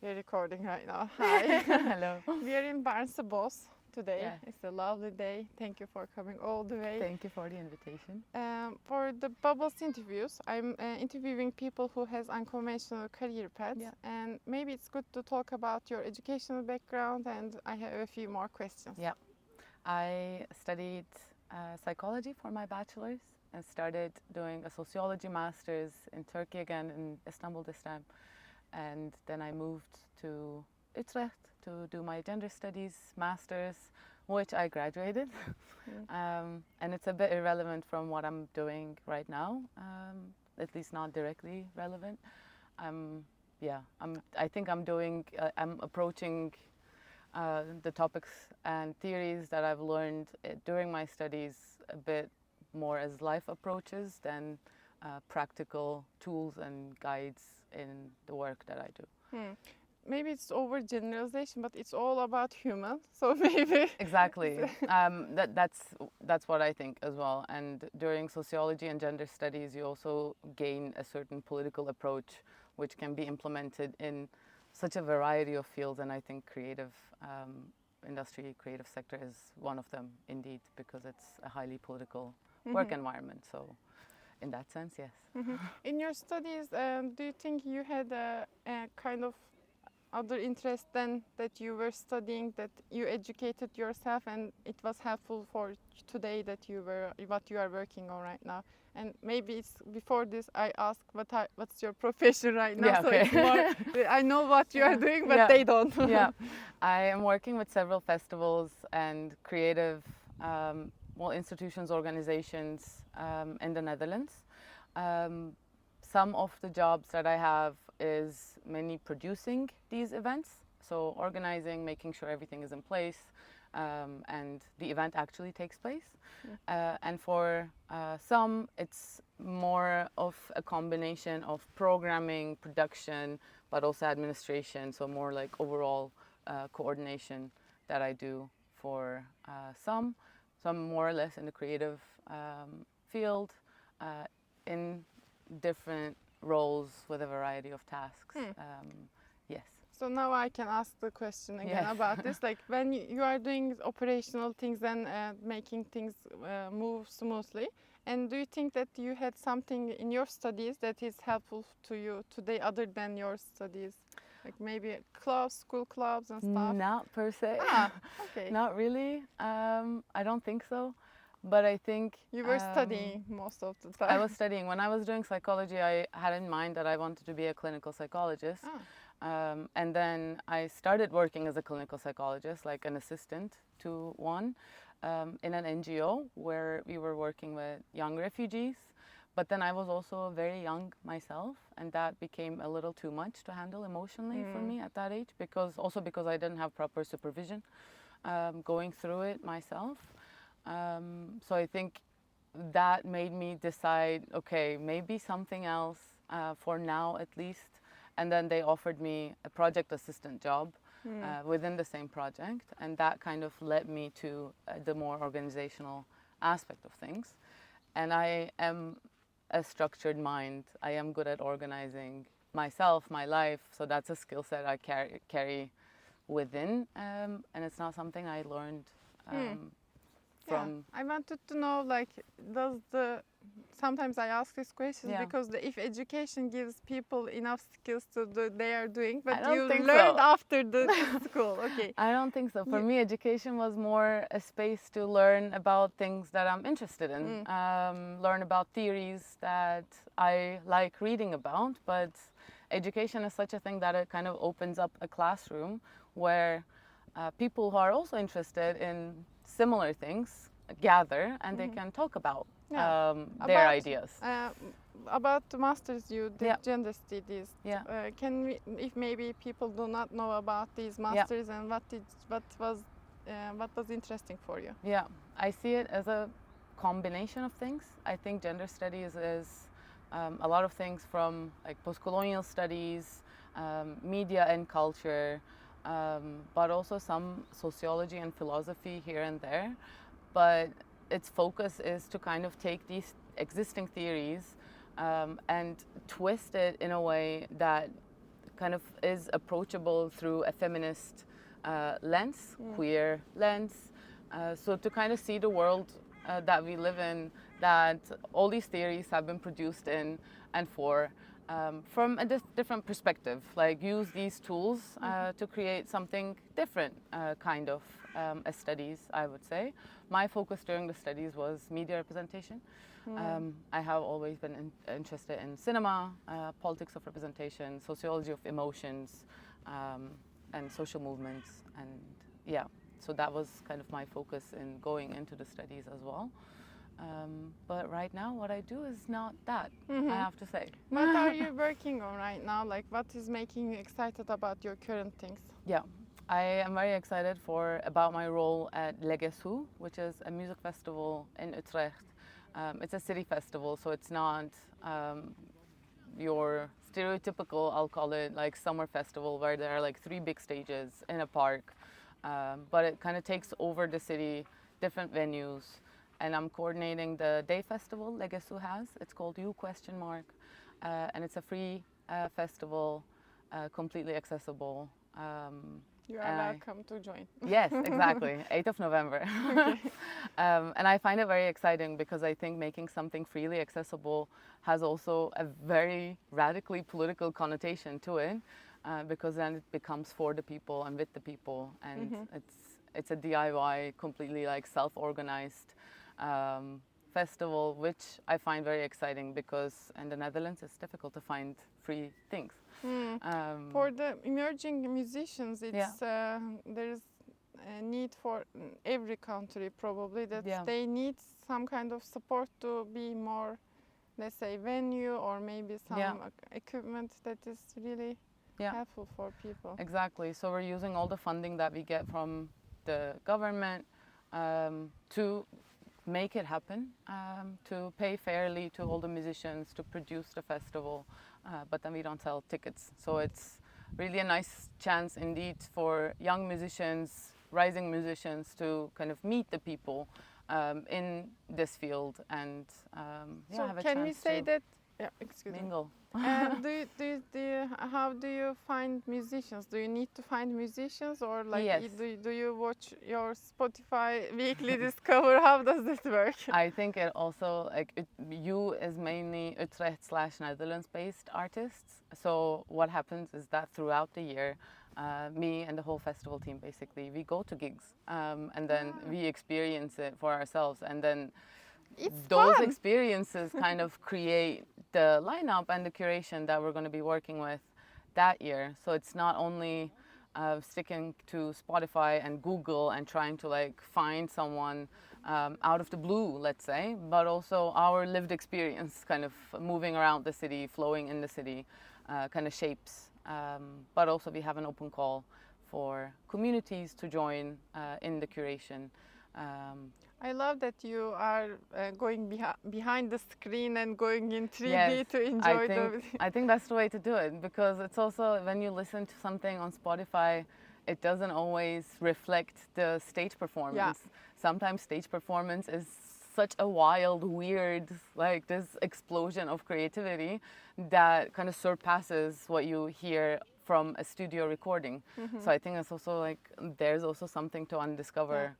We're recording right now. Hi. Hello. We are in Barnstable today. Yes. It's a lovely day. Thank you for coming all the way. Thank you for the invitation. For the Bubbles interviews, I'm interviewing people who has unconventional career paths, Yeah. and maybe it's good to talk about your educational background. And I have a few more questions. Yeah. I studied psychology for my bachelor's and started doing a sociology master's in Turkey again, in Istanbul this time. And then I moved to Utrecht to do my gender studies master's, which I graduated. And it's a bit irrelevant from what I'm doing right now, at least not directly relevant. I think I'm approaching the topics and theories that I've learned during my studies a bit more as life approaches than practical tools and guides in the work that I do. Maybe it's overgeneralization, but it's all about human. So maybe Exactly. That's what I think as well. And during sociology and gender studies, you also gain a certain political approach, which can be implemented in such a variety of fields. And I think creative industry, creative sector is one of them, indeed, because it's a highly political work environment. So, in that sense, yes. In your studies, do you think you had a kind of other interest than that you were studying, that you educated yourself and it was helpful for today that you were what you are working on right now? And maybe it's before this I asked what's your profession right now, Yeah, okay. So it's more I know what you are doing, but Yeah. they don't. Yeah, I am working with several festivals and creative institutions, organizations in the Netherlands. Some of the jobs that I have is mainly producing these events, so organizing, making sure everything is in place, and the event actually takes place. And for some, it's more of a combination of programming, production, but also administration, so more like overall coordination that I do for some more or less in the creative field, in different roles with a variety of tasks. Yes. So now I can ask the question again Yes. about this. Like when you are doing operational things and making things move smoothly, and do you think that you had something in your studies that is helpful to you today other than your studies? Like maybe clubs, school clubs and stuff? Not per se. Okay. Not really. I don't think so. But I think You were studying most of the time. I was studying. When I was doing psychology, I had in mind that I wanted to be a clinical psychologist. And then I started working as a clinical psychologist, like an assistant to one, in an NGO where we were working with young refugees. But then I was also very young myself, and that became a little too much to handle emotionally for me at that age, because I didn't have proper supervision going through it myself. So I think that made me decide, okay, maybe something else for now at least. And then they offered me a project assistant job within the same project, and that kind of led me to the more organizational aspect of things. And I am a structured mind. I am good at organizing myself, my life, so that's a skill set I carry within, and it's not something I learned from. I wanted to know, like, sometimes I ask this question because if education gives people enough skills to do, they are doing, but you learned after the school. Okay. I don't think so. For me, education was more a space to learn about things that I'm interested in, learn about theories that I like reading about. But education is such a thing that it kind of opens up a classroom where people who are also interested in similar things gather and they can talk about their ideas. About the masters you did, gender studies. Can we, if maybe people do not know about these masters and what was interesting for you? Yeah, I see it as a combination of things. I think gender studies is a lot of things from like post-colonial studies, media and culture, but also some sociology and philosophy here and there. But its focus is to kind of take these existing theories and twist it in a way that kind of is approachable through a feminist lens, queer lens. So to kind of see the world that we live in, that all these theories have been produced in and for, from a different perspective, like use these tools to create something different kind of as studies, I would say. My focus during the studies was media representation. I have always been interested in cinema, politics of representation, sociology of emotions, and social movements, and yeah, so that was kind of my focus in going into the studies as well. But right now what I do is not that, I have to say. What are you working on right now? Like, what is making you excited about your current things? Yeah, I am very excited about my role at Legasu, which is a music festival in Utrecht. It's a city festival, so it's not your stereotypical, I'll call it, like summer festival where there are like 3 big stages in a park. But it kind of takes over the city, different venues. And I'm coordinating the day festival Legasu has. It's called U?, and it's a free festival, completely accessible. You are welcome to join. Yes, exactly, 8th of November. Okay. And I find it very exciting because I think making something freely accessible has also a very radically political connotation to it, because then it becomes for the people and with the people, and it's a DIY, completely like self-organized festival, which I find very exciting because in the Netherlands it's difficult to find free things. For the emerging musicians, it's there's a need for every country probably that they need some kind of support to be more, let's say, venue or maybe some equipment that is really helpful for people. Exactly. So we're using all the funding that we get from the government to make it happen, to pay fairly to all the musicians to produce the festival, but then we don't sell tickets. So it's really a nice chance indeed for young musicians, rising musicians, to kind of meet the people in this field and so have a can chance we say to that excuse mingle. me. How do you find musicians? Do you need to find musicians, or like do you watch your Spotify weekly discover? How does it work? I think it also, like, you is mainly Utrecht/Netherlands based artists. So what happens is that throughout the year, me and the whole festival team, basically, we go to gigs and then we experience it for ourselves, and then those experiences kind of create the lineup and the curation that we're going to be working with that year. So it's not only sticking to Spotify and Google and trying to like find someone out of the blue, let's say, but also our lived experience, kind of moving around the city, flowing in the city, kind of shapes. But also we have an open call for communities to join in the curation. I love that you are going behind the screen and going in 3D to enjoy I think that's the way to do it, because it's also, when you listen to something on Spotify, it doesn't always reflect the stage performance. Sometimes stage performance is such a wild, weird, like this explosion of creativity that kind of surpasses what you hear from a studio recording. So I think it's also like there's also something to undiscover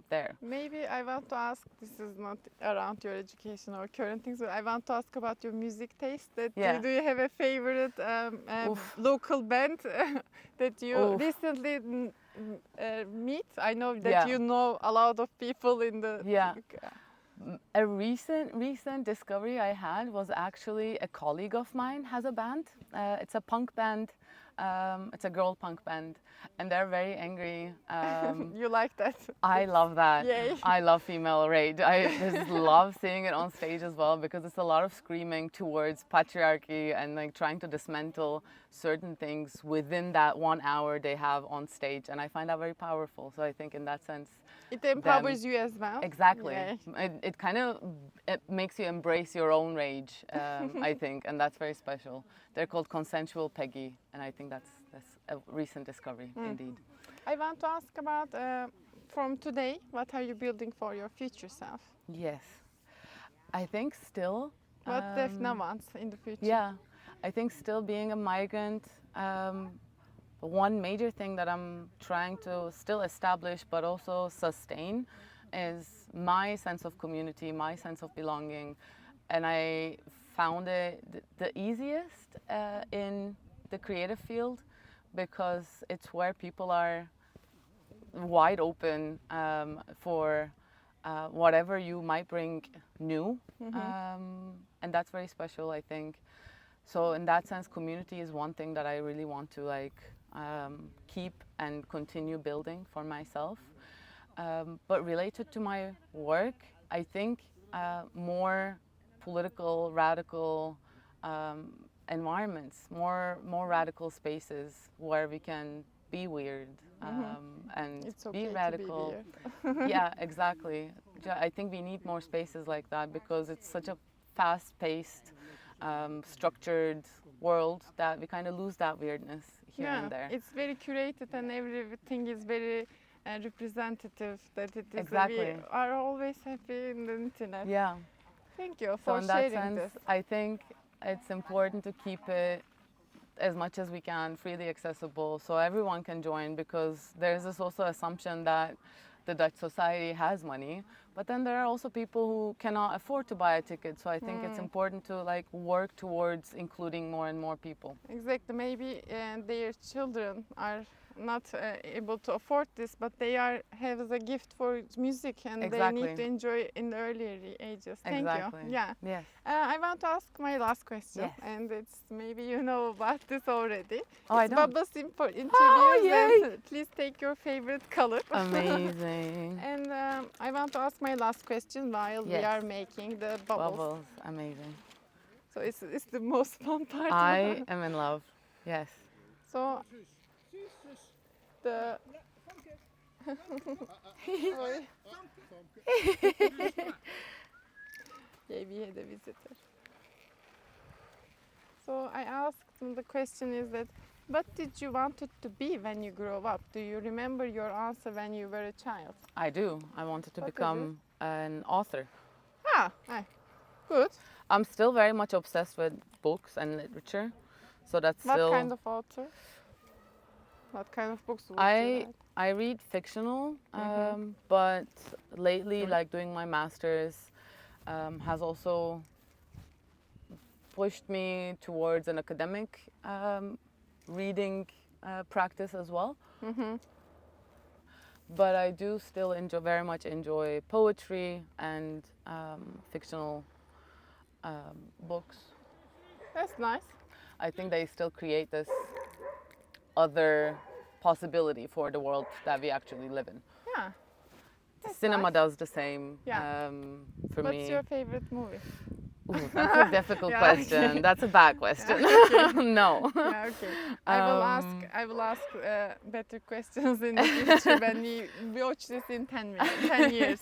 there. Maybe I want to ask, this is not around your education or current things, but I want to ask about your music taste. Do you have a favorite local band that you recently meet? I know that you know a lot of people in the A recent discovery I had was actually a colleague of mine has a band. It's a punk band. It's a girl punk band, and they're very angry. You like that? I love that. Yay. I love female rage. I just love seeing it on stage as well, because it's a lot of screaming towards patriarchy and like trying to dismantle certain things within that 1 hour they have on stage, and I find that very powerful. So I think in that sense, it empowers you as well. Exactly. It kind of makes you embrace your own rage, I think, and that's very special. They're called Consensual Peggy, and I think that's a recent discovery, indeed. I want to ask about, from today, what are you building for your future self? Yes. I think still... What Defne wants in the future? Yeah. I think still being a migrant, one major thing that I'm trying to still establish but also sustain is my sense of community, my sense of belonging. And I found it the easiest in the creative field because it's where people are wide open for whatever you might bring new. And that's very special, I think. So in that sense, community is one thing that I really want to keep and continue building for myself. But related to my work, I think more political, radical environments, more radical spaces where we can be weird and It's be okay radical. to be weird. Yeah, exactly. I think we need more spaces like that because it's such a fast-paced, structured world that we kind of lose that weirdness here and there. It's very curated and everything is very representative. That it is. Exactly. We are always happy in the internet. Yeah. Thank you So for in that sharing sense, this. I think it's important to keep it as much as we can freely accessible so everyone can join, because there's this also assumption that the Dutch society has money, but then there are also people who cannot afford to buy a ticket. So I think it's important to work towards including more and more people. Exactly. Maybe their children are not able to afford this, but they have a gift for music and they need to enjoy in the earlier ages. Thank Exactly. you. Yeah. Yes. I want to ask my last question, Yes. and it's maybe you know about this already. Oh, it's I don't. Bubba's interviews. yay. And please take your favorite color. Amazing. And I want to ask my last question while we Yes. are making the bubbles. Bubbles. Amazing. So it's the most fun part. I am in love. Yes. So the Oi. Yeah, we had a visitor. So I asked him, the question is that, what did you want it to be when you grow up? Do you remember your answer when you were a child? I do. I wanted to What is become an author. Good. I'm still very much obsessed with books and literature. So that's What still... kind of author? What kind of books would you write? I read fictional, but lately, doing my master's has also pushed me towards an academic reading practice as well. But I do still very much enjoy poetry and fictional books. That's nice. I think they still create this other possibility for the world that we actually live in. Yeah. Cinema nice. does the same for me. What's your favorite movie? Ooh, that's a difficult question. Okay. That's a bad question. No. Yeah, okay. I will ask better questions in the future when we watch this in 10 years.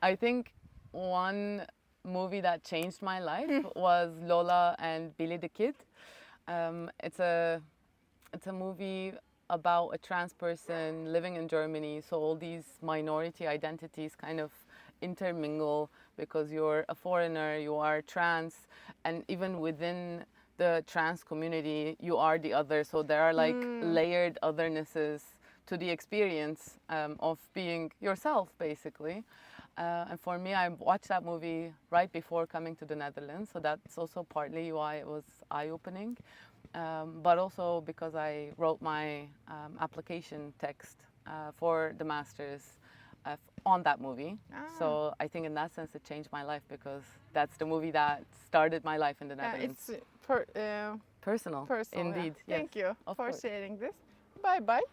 I think one movie that changed my life was Lola and Billy the Kid. It's a movie about a trans person living in Germany. So all these minority identities kind of intermingle because you're a foreigner, you are trans, and even within the trans community, you are the other. So there are layered othernesses to the experience of being yourself, basically. And for me, I watched that movie right before coming to the Netherlands, so that's also partly why it was eye-opening. But also because I wrote my application text for the master's on that movie. So I think in that sense it changed my life because that's the movie that started my life in the Netherlands. It's personal. Personal. Indeed. Yeah. Thank you of for course. sharing this. Bye bye.